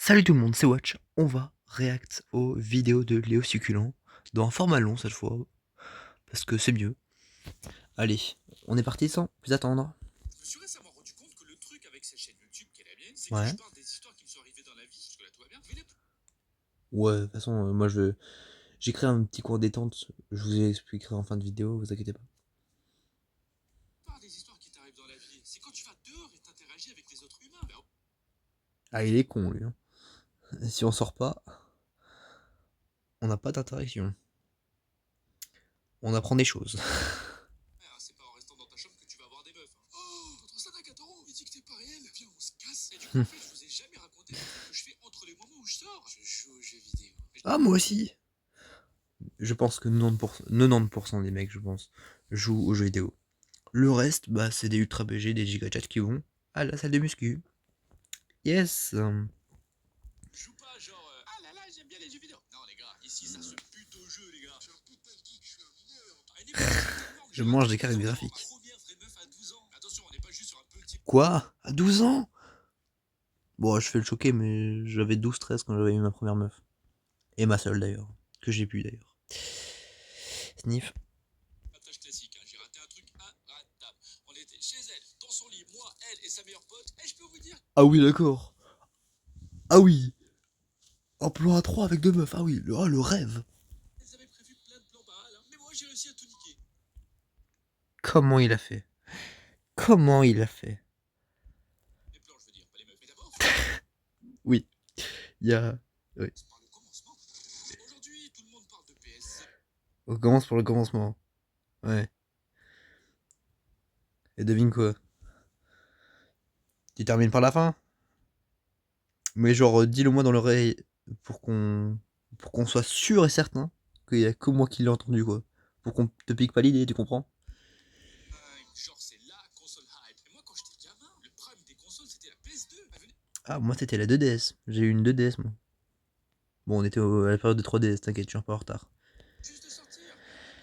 Salut tout le monde, c'est Watch. On va react aux vidéos de Léo Succulent dans un format long cette fois, parce que c'est mieux. Allez, on est parti sans plus attendre. Je me suis récemment rendu compte que le truc avec cette chaîne YouTube qui est la mienne, c'est Ouais. que je parle des histoires qui me sont arrivées dans la vie. Jusque là, tout va bien. Ouais, de toute façon, moi j'écris un petit cours détente, je vous expliquerai en fin de vidéo, vous inquiétez pas. Parle des histoires qui t'arrivent dans la vie. C'est quand tu vas dehors et t'interagis avec les autres humains. Ah, il est con lui. Hein. Si on sort pas, on n'a pas d'interaction. On apprend des choses. C'est pas en restant dans ta chambre que tu vas avoir des meufs. Oh, t'entends ça, Nakatoro? Il dit que t'es pas réel. Viens, on se casse. Et du coup, en fait, je vous ai jamais raconté les trucs que je fais entre les moments où je sors. Je joue aux jeux vidéo. Ah, moi aussi. Je pense que 90% des mecs, je pense, jouent aux jeux vidéo. Le reste, bah, c'est des ultra BG, des gigachats qui vont à la salle de muscu. Yes. Je joue pas genre, ah là là, j'aime bien les jeux vidéo. Non, les gars, ici, ça se pute au jeu, les gars. Je suis un putain de geek, je suis un mineur. À une époque, j'étais tellement que Je j'avais mange des attendu cartes ma graphiques. première vraie meuf à 12 ans. Attention, on n'est pas juste sur un petit. Quoi? À 12 ans? Bon, je fais le choquer, mais j'avais 12-13 quand j'avais eu ma première meuf. Et ma seule d'ailleurs. Que j'ai pu d'ailleurs. Sniff. Tâche classique, hein. J'ai raté un truc inratable. On était chez elle, dans son lit, moi, elle et sa meilleure pote. Et je peux vous dire. Ah oui, d'accord. Ah oui. En plan A3 avec deux meufs. Ah oui, le rêve. Elles avaient prévu plein de plans parallèles, hein. Mais moi, j'ai réussi à tout niquer. Comment il a fait? Comment il a fait? Les plans, je veux dire, pas les meufs. Mais d'abord, Oui. Il y a. Oui. c'est par le commencement. Aujourd'hui, tout le monde parle de PS. On commence par le commencement. Ouais. Et devine quoi? Tu termines par la fin? Mais genre, dis-le moi dans l'oreille pour qu'on soit sûr et certain qu'il y a que moi qui l'ai entendu quoi. Pour qu'on te pique pas l'idée, tu comprends? Genre, c'est la console hype. Et moi, quand j'étais gamin, le prime des consoles, c'était la PS2. Elle venait Ah, moi c'était la 2DS. J'ai eu une 2DS moi. Bon, on était à la période de 3DS, t'inquiète, je suis un peu en retard. juste de sortir.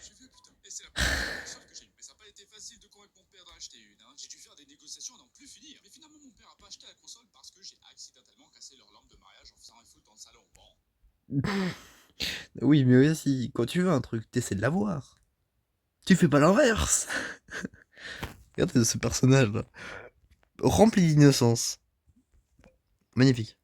J'ai vu, putain. Et c'est la première console que j'ai eue. Mais ça n'a pas été facile de convaincre mon père d'en acheter une, hein. J'ai dû faire des négociations à n'en plus finir. Mais finalement, mon père a pas acheté la console parce que j'ai accidentellement cassé leur lampe de mariage en faisant un foot dans le salon. Bon. Oui, mais aussi, quand tu veux un truc, t'essaies de l'avoir. Tu fais pas l'inverse. Regarde ce personnage là. Rempli d'innocence. Magnifique.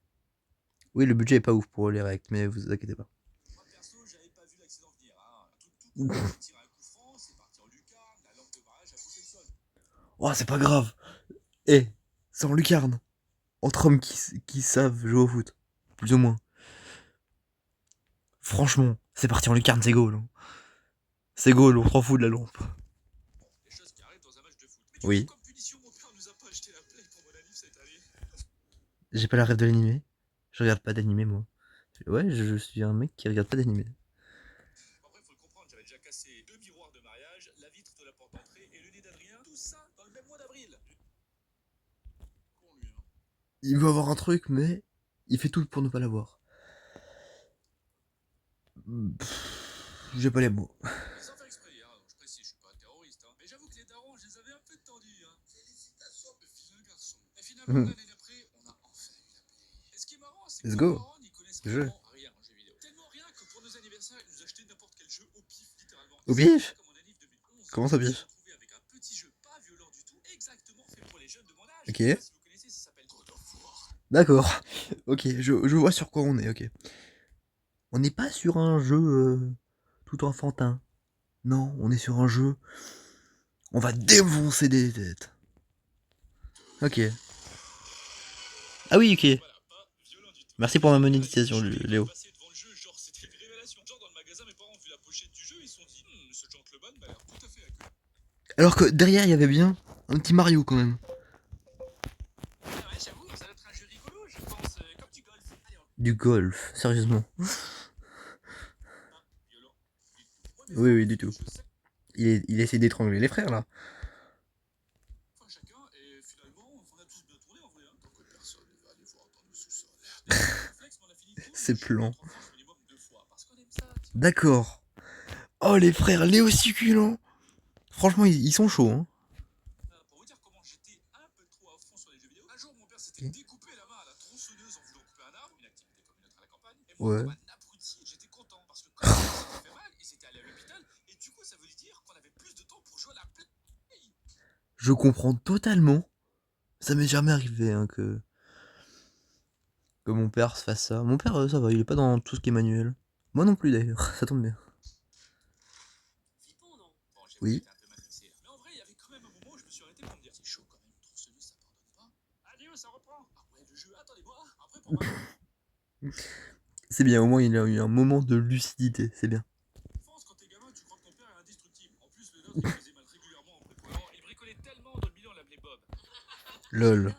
Oui, le budget est pas ouf pour les réacts, mais vous inquiétez pas. Moi perso, j'avais pas vu l'accident venir, hein. Tout con, j'ai tiré un coup franc, c'est parti en lucarne, la lampe de mariage a poussé le sol. Oh, c'est pas grave. Eh, c'est en lucarne. Entre hommes qui savent jouer au foot. Plus ou moins. Franchement, c'est parti en lucarne, c'est goal. Hein. C'est goal, on s'en fout de la lampe. Les choses qui arrivent dans un match de foot. Mais du coup, Oui. comme punition, mon père nous a pas acheté la Play pour mon anniv cette année. J'ai pas la rêve de l'animé. Je regarde pas d'animé, moi. Ouais, je suis un mec qui regarde pas d'animé. Après, faut le comprendre, j'avais déjà cassé 2 miroirs de mariage, la vitre de la porte d'entrée et le nez d'Adrien. Tout ça dans le même mois d'avril. Con lui, hein. Il veut avoir un truc, mais il fait tout pour ne pas l'avoir. J'ai pas les mots. Et sans faire exprès, hein, donc je précise, je suis pas un terroriste, hein. Mais j'avoue que les darons, je les avais un peu tendus, hein. Félicitations, le vilain garçon. Et finalement, l'année d'après, on a enfin eu la Play. Et ce qui est marrant, c'est que Let's nos go. parents n'y connaissent Jeu. vraiment rien en jeux vidéo. Tellement rien que pour nos anniversaires, ils nous achetaient n'importe quel jeu au pif, littéralement. Au C'est pif? comme mon anniv 2011. Comment ça Je me suis pif? retrouvé avec un petit jeu pas violent du tout, exactement fait pour les jeunes de mon âge. Ok. Je sais pas si vous connaissez, ça s'appelle God of War. D'accord. Ok, je vois sur quoi on est, ok. On n'est pas sur un jeu tout enfantin. Non, on est sur un jeu. On va défoncer des têtes. Ok. Ah oui, ok. Voilà, pas violent du tout. Merci pour ma Finalement, la nuit, monétisation, je suis Léo. passé devant le jeu, genre c'était une révélation. Genre dans le magasin, mes parents ont vu la pochette du jeu, ils se sont dit, ce gentleman m'a l'air tout à fait accueilli. Alors que derrière, il y avait bien un petit Mario quand même. Ouais, j'avoue, ça doit être un jeu rigolo, je pense, comme du golf. Allez, Du golf, sérieusement. pas violent du tout. Ouais, mais Oui, faut oui, du tout. je sais Il essaie d'étrangler les frères là. pas chacun, et finalement, on a tous bien tourné en vrai, hein. Donc personne ne va aller voir dans nos sous-sols. D'ailleurs, c'est un réflexe, mais on a fini tous Ces les jeux plans. entre enfants minimum 2 fois, parce qu'on aime ça, tu vois. D'accord. Oh, les frères Léo succulents. Franchement, ils sont chauds, hein. Pour vous dire comment j'étais un peu trop à fond sur les jeux vidéo, un jour mon père s'était découpé la main à la tronçonneuse en voulant couper un arbre, une moi Ouais. comme un abruti, j'étais content parce que quand ils s'étaient fait mal, ils étaient allés à l'hôpital et du coup ça voulait dire qu'on avait plus de temps pour jouer à la play. Je comprends totalement. Ça m'est jamais arrivé hein, que mon père se fasse ça. Mon père, ça va, il est pas dans tout ce qui est manuel. Moi non plus d'ailleurs, ça tombe bien. Flippant, non? Bon, j'avoue que Oui. j'étais un peu matrixé là. Mais en vrai, il y avait quand même un moment où je me suis arrêté pour me dire c'est chaud quand même, trop ce ça pardonne pas. Adieu, ça reprend. Ah ouais, le jeu, attendez-moi. Après pour moi. C'est bien, au moins il a eu un moment de lucidité, c'est bien. Enfance, quand t'es gamin, tu crois que ton père est indestructible. En plus, le nôtre, il faisait mal régulièrement en bricolant. Il bricolait tellement dans le bilan, on l'appelait Bob. Lol.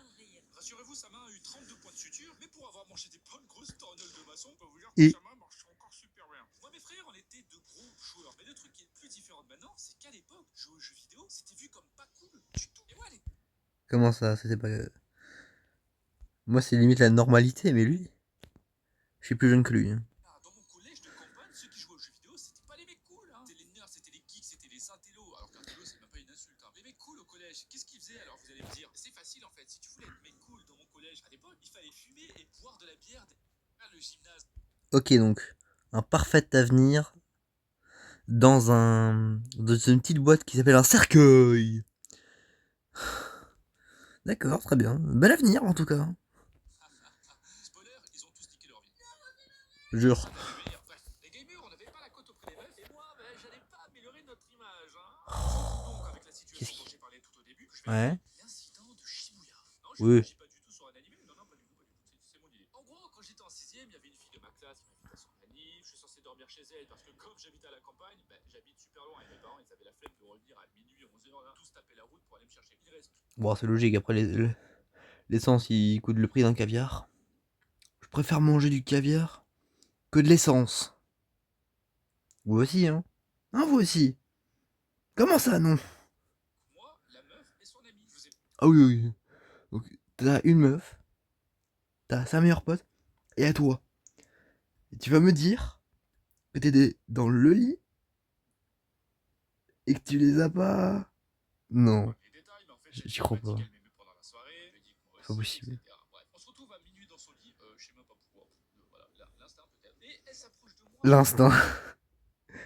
Rassurez-vous, sa main a eu 32 points de suture, mais pour avoir mangé des bonnes grosses torneuses de maçon, on peut vous dire que Et sa main marche encore super bien. Moi, mes frères, on était de gros joueurs. Mais le truc qui est plus différent de maintenant, c'est qu'à l'époque, jouer aux jeux vidéo, c'était vu comme pas cool du tout. Et ouais, comment ça, c'était pas... Moi c'est limite la normalité, mais lui, je suis plus jeune que lui. Hein. dans mon collège de campagne, ceux qui jouaient aux jeux vidéo, c'était pas les mecs cool. Hein. C'était les nerds, c'était les geeks, c'était les intellos. Alors qu'un télo, c'est même pas une insulte. Hein. Les mecs cool au collège, qu'est-ce qu'ils faisaient alors vous allez me dire? C'est facile en fait. Si tu voulais être mec cool dans mon collège, à l'époque, il fallait fumer et boire de la bière derrière le gymnase. Ok donc, un parfait avenir dans une petite boîte qui s'appelle un cercueil. D'accord, très bien. Bel avenir en tout cas. Spoiler, ils ont tous niqué leur vie. Jure. Ça fait délire. Bref, les gamers, on n'avait pas la cote auprès des meufs. Et moi, ben, j'allais pas améliorer notre image. Hein. Surtout donc avec la situation dont j'ai parlé tout au début, que je vais Ouais. appeler l'incident de Shibuya. Non, je Oui. réagis pas du tout sur un animé. Non, non, pas du tout, pas du tout. C'est mon idée. En gros, quand j'étais en 6ème, il y avait une fille de ma classe qui m'invitait à son anniv. Je suis censé dormir chez elle parce que comme j'habitais à la campagne, ben, j'habite super loin et mes parents, ils avaient la flemme de revenir à minuit, 11h, là, tous taper la route pour aller me chercher. Il reste. Bon, c'est logique, après l'essence il coûte le prix d'un caviar. Je préfère manger du caviar que de l'essence. Vous aussi, hein? Hein, vous aussi? Comment ça, non? Moi, la meuf et son ami. Je vous ai. Ah oui, oui. Donc, t'as une meuf, t'as sa meilleure pote, et à toi. Et tu vas me dire que dans le lit et que tu les as pas. Non, Les détails, mais en fait, j'y crois pas. qu'elle m'aimait pendant la soirée, elle dit que moi C'est pas aussi, possible. etc. Bref, on se retrouve à minuit dans son lit, je sais même pas pourquoi. Voilà, l'instinct peut-être. Et elle s'approche de moi. L'instinct.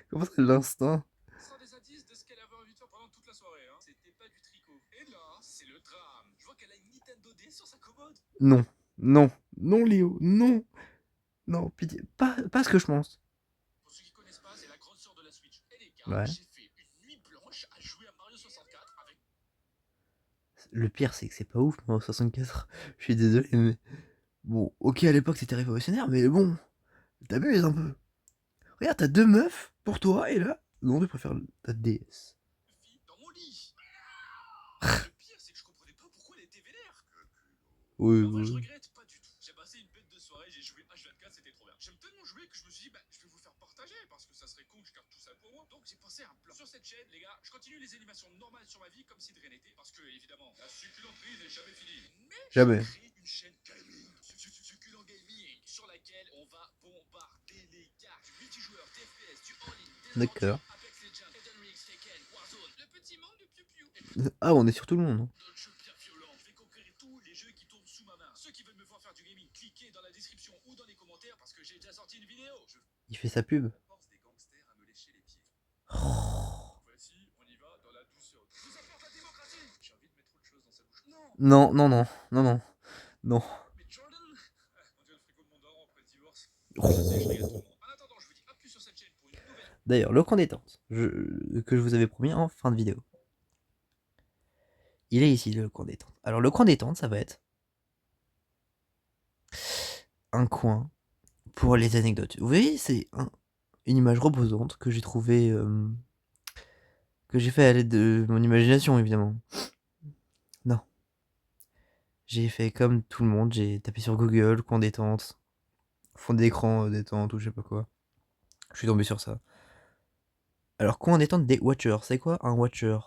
Comment ça, l'instinct? Sans des indices de ce qu'elle avait envie de faire pendant toute la soirée, hein. C'était pas du tricot. Et là, c'est le drame. Je vois qu'elle a une Nintendo D sur sa commode. Non, non, non, Léo, non, non, pitié, pas ce que je pense. Pour ceux qui connaissent pas, c'est la grande sœur de la Switch. Et les gars, Ouais. j'ai fait une nuit blanche à jouer à Mario 64 avec. Le pire, c'est que c'est pas ouf, moi, 64. Je suis désolé, mais. Bon, ok, à l'époque, c'était révolutionnaire, mais bon, t'abuses un peu. Regarde, t'as deux meufs pour toi, et là, non, tu préfères ta DS. Fille dans mon lit. Le pire, c'est que je comprenais pas pourquoi elle était vénère. Oui, En vrai, je oui. regrette pas du tout. J'ai passé une bête de soirée, j'ai joué H24, c'était trop bien. J'aime tellement jouer que je me suis dit, bah, je vais vous faire partager parce que ça serait con que je garde tout ça pour moi. Donc, j'ai pensé à un plan. Sur cette chaîne, les gars, je continue les animations normales sur ma vie comme si de rien n'était. Parce que, évidemment, la succulenterie n'est jamais finie. Mais Jamais. j'ai créé une chaîne gaming, succulent gaming, sur laquelle on va bombarder les gars. Du multijoueur, du FPS, du all-in, des D'accord. aventures, Apex Legends, Elden Ring, Tekken, Warzone, le petit monde du piou-piou. Ah, on est sur tout le monde. Hein. D'autres jeux bien violents. Je vais conquérir tous les jeux qui tournent sous ma main. Ceux qui veulent me voir faire du gaming, cliquez dans la description ou dans les commentaires parce que j'ai déjà sorti une vidéo. Je Il fait sa pub. force des gangsters à me lécher les pieds. Oh. Voici, on y va dans la douceur. Je vous apporte la démocratie. J'ai envie de mettre autre chose dans sa bouche. Non. Non, non, non, non, non, non. Mais Jordan. On dirait le frigo de mon daron après le divorce. Oh. Je régale tout le monde. En attendant, je vous dis à plus sur cette chaîne pour une nouvelle. D'ailleurs, le camp détente que je vous avais promis en fin de vidéo. Il est ici, le coin détente. Alors, le coin détente, ça va être un coin pour les anecdotes. Vous voyez, c'est une image reposante que j'ai trouvée, que j'ai fait à l'aide de mon imagination, évidemment. Non. J'ai fait comme tout le monde, j'ai tapé sur Google, coin détente, fond d'écran détente ou je sais pas quoi. Je suis tombé sur ça. Alors, coin détente des watchers. C'est quoi un watcher?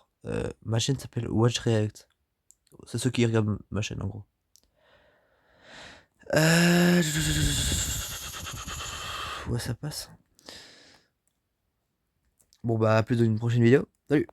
Ma chaîne s'appelle Watch React. C'est ceux qui regardent ma chaîne, en gros. Ouais, ça passe. Bon, bah, à plus dans une prochaine vidéo. Salut!